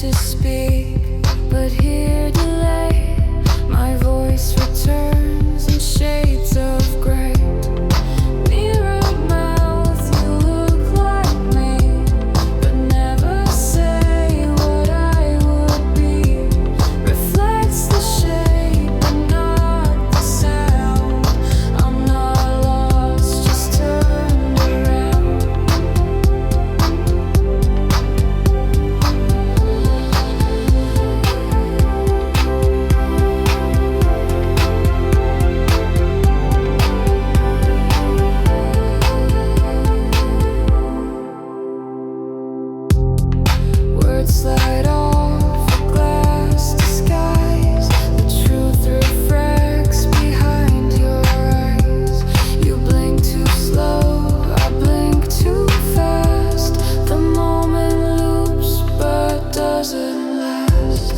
to speak, but hear delay. My voice returns in shades of gray. Mirrored mouth, you look like me, but never say what I would be. Reflects the shape, but not the sound. I'm not lost, just turned around. Words slide off a glass disguise. The truth refracts behind your eyes. You blink too slow, I blink too fast. The moment loops but doesn't last.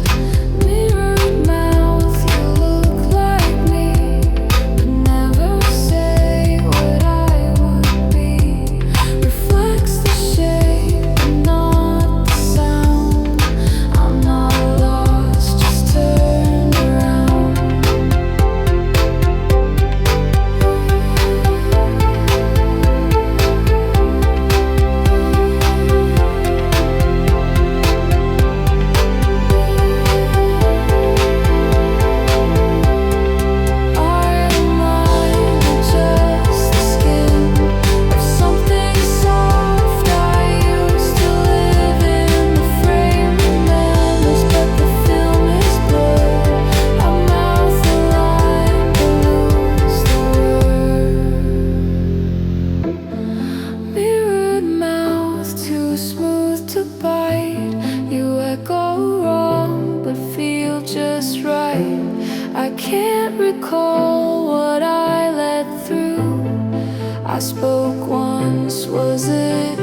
Mirrored mouth, you look like me, but never say what I would be. Reflects the shape, but not the sound. I'm not lost, just turned around. I am mine, just the skin of something soft. I used to live in the fragments, but the film is blurred. Our mouth aligned, but lose the word. Mirrored mouth, too smooth to bite. You echo wrong, but feel just right. I can't recall what I let through. I spoke once, was it